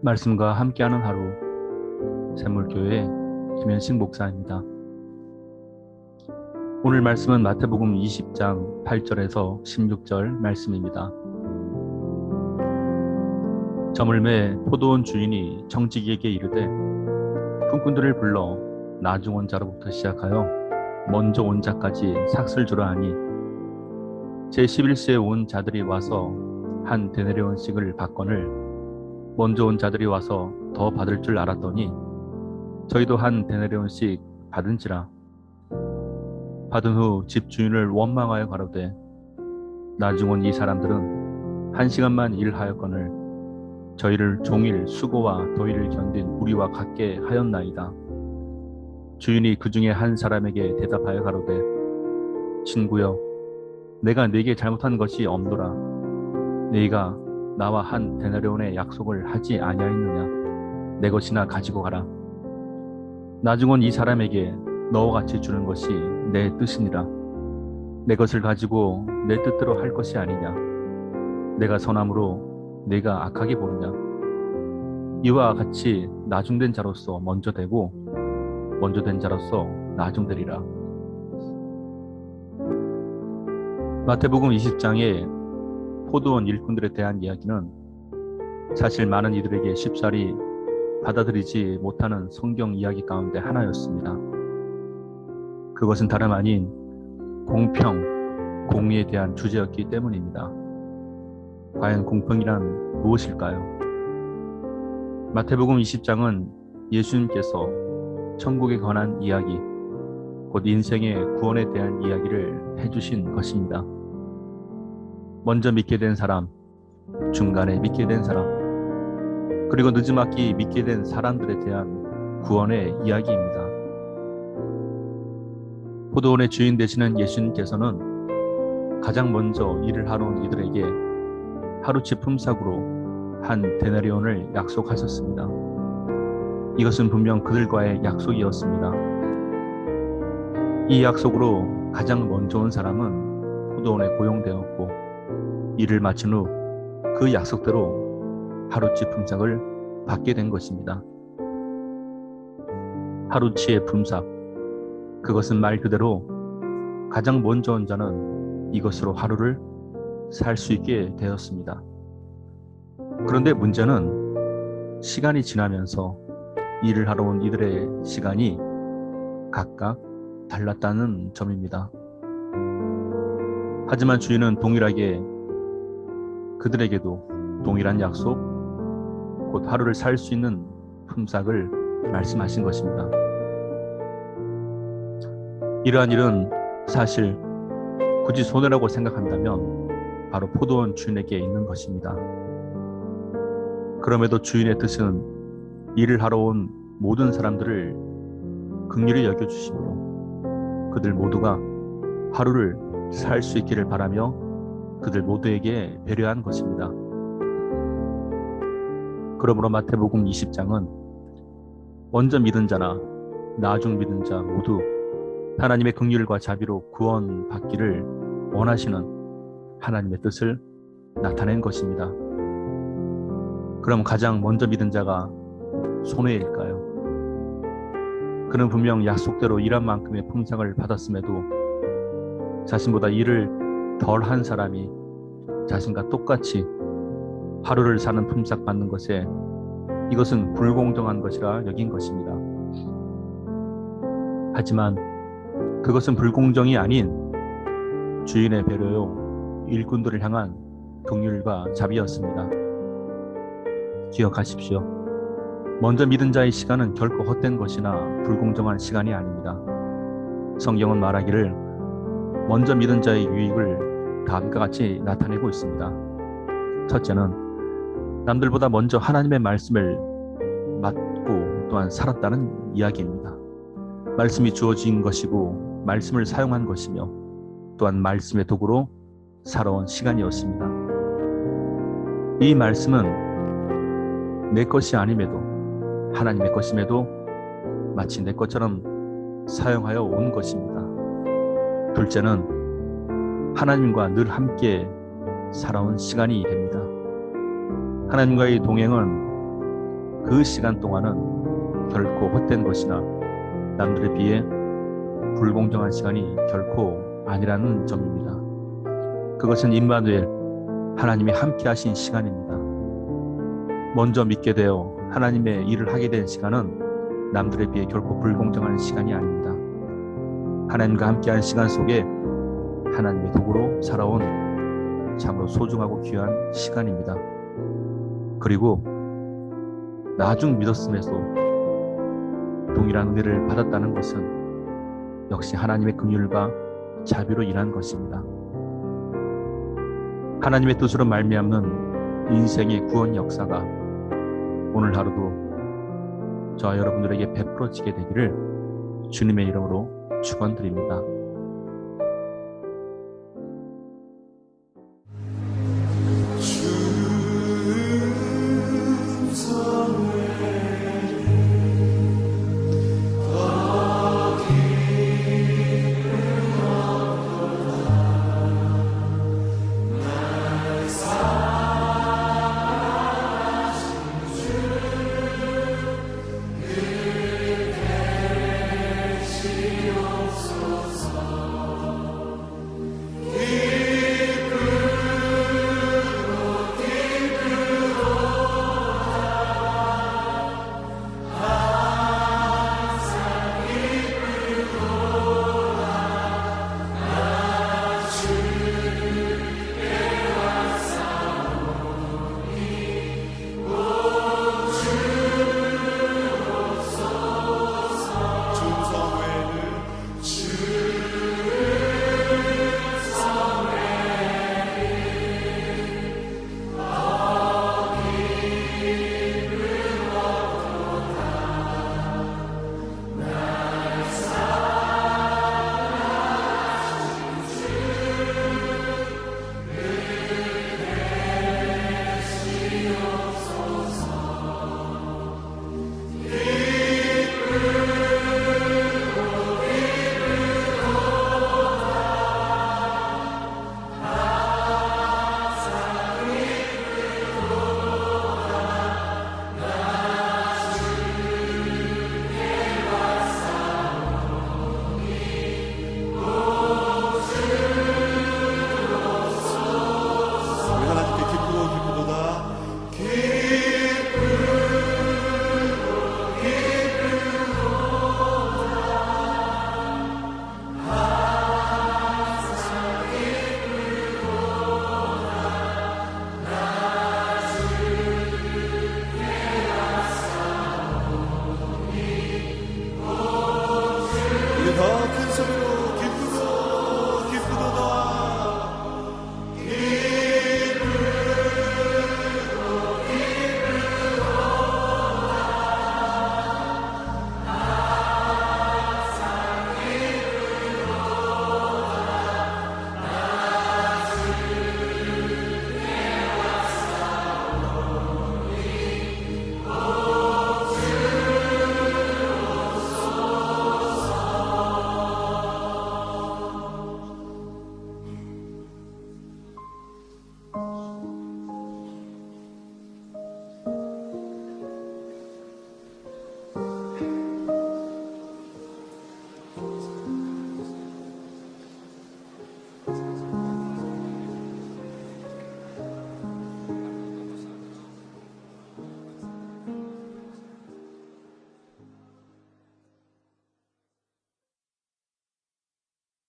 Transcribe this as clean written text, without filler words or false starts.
말씀과 함께하는 하루 샘물교회 김현식 목사입니다. 오늘 말씀은 마태복음 20장 8절에서 16절 말씀입니다. 저물매 포도원 주인이 청지기에게 이르되 품꾼들을 불러 나중 온 자로부터 시작하여 먼저 온 자까지 삭슬 주라 하니 제11세에 온 자들이 와서 한 데나리온씩을 받거늘 먼저 온 자들이 와서 더 받을 줄 알았더니 저희도 한 데나리온씩 받은지라. 받은 후 집주인을 원망하여 가로되 나중 온 이 사람들은 1시간만 일하였거늘 저희를 종일 수고와 더위를 견딘 우리와 같게 하였나이다. 주인이 그 중에 한 사람에게 대답하여 가로되 친구여, 내가 네게 잘못한 것이 없노라. 네가 나와 한 데나리온의 약속을 하지 아니하였느냐? 내 것이나 가지고 가라. 나중 온 이 사람에게 너와 같이 주는 것이 내 뜻이니라. 내 것을 가지고 내 뜻대로 할 것이 아니냐? 내가 선함으로 네가 악하게 보느냐? 이와 같이 나중된 자로서 먼저 되고 먼저 된 자로서 나중되리라. 마태복음 20장의 포도원 일꾼들에 대한 이야기는 사실 많은 이들에게 쉽사리 받아들이지 못하는 성경 이야기 가운데 하나였습니다. 그것은 다름 아닌 공평, 공의에 대한 주제였기 때문입니다. 과연 공평이란 무엇일까요? 마태복음 20장은 예수님께서 천국에 관한 이야기, 곧 인생의 구원에 대한 이야기를 해주신 것입니다. 먼저 믿게 된 사람, 중간에 믿게 된 사람, 그리고 늦지막히 믿게 된 사람들에 대한 구원의 이야기입니다. 포도원의 주인 되시는 예수님께서는 가장 먼저 일을 하러 온 이들에게 하루치 품삯으로 한 데나리온을 약속하셨습니다. 이것은 분명 그들과의 약속이었습니다. 이 약속으로 가장 먼저 온 사람은 포도원에 고용되었고 일을 마친 후 그 약속대로 하루치 품삯을 받게 된 것입니다. 하루치의 품삯, 그것은 말 그대로 가장 먼저 온 자는 이것으로 하루를 살 수 있게 되었습니다. 그런데 문제는 시간이 지나면서 일을 하러 온 이들의 시간이 각각 달랐다는 점입니다. 하지만 주인은 동일하게 그들에게도 동일한 약속, 곧 하루를 살 수 있는 품삯을 말씀하신 것입니다. 이러한 일은 사실 굳이 손해라고 생각한다면 바로 포도원 주인에게 있는 것입니다. 그럼에도 주인의 뜻은 일을 하러 온 모든 사람들을 긍휼히 여겨주심으로 그들 모두가 하루를 살 수 있기를 바라며 그들 모두에게 배려한 것입니다. 그러므로 마태복음 20장은 먼저 믿은 자나 나중 믿은 자 모두 하나님의 긍휼과 자비로 구원받기를 원하시는 하나님의 뜻을 나타낸 것입니다. 그럼 가장 먼저 믿은 자가 손해일까요? 그는 분명 약속대로 일한 만큼의 품삯을 받았음에도 자신보다 일을 덜 한 사람이 자신과 똑같이 하루를 사는 품삯 받는 것에 이것은 불공정한 것이라 여긴 것입니다. 하지만 그것은 불공정이 아닌 주인의 배려요 일꾼들을 향한 긍휼과 자비였습니다. 기억하십시오. 먼저 믿은 자의 시간은 결코 헛된 것이나 불공정한 시간이 아닙니다. 성경은 말하기를 먼저 믿은 자의 유익을 다음과 같이 나타내고 있습니다. 첫째는 남들보다 먼저 하나님의 말씀을 맡고 또한 살았다는 이야기입니다. 말씀이 주어진 것이고 말씀을 사용한 것이며 또한 말씀의 도구로 살아온 시간이었습니다. 이 말씀은 내 것이 아님에도 하나님의 것임에도 마치 내 것처럼 사용하여 온 것입니다. 둘째는 하나님과 늘 함께 살아온 시간이 됩니다. 하나님과의 동행은 그 시간 동안은 결코 헛된 것이나 남들에 비해 불공정한 시간이 결코 아니라는 점입니다. 그것은 임마누엘, 하나님이 함께 하신 시간입니다. 먼저 믿게 되어 하나님의 일을 하게 된 시간은 남들에 비해 결코 불공정한 시간이 아닙니다. 하나님과 함께한 시간 속에 하나님의 도구로 살아온 참으로 소중하고 귀한 시간입니다. 그리고 나중 믿었음에도 동일한 은혜를 받았다는 것은 역시 하나님의 긍휼과 자비로 인한 것입니다. 하나님의 뜻으로 말미암는 인생의 구원 역사가 오늘 하루도 저와 여러분들에게 베풀어지게 되기를 주님의 이름으로 축원드립니다.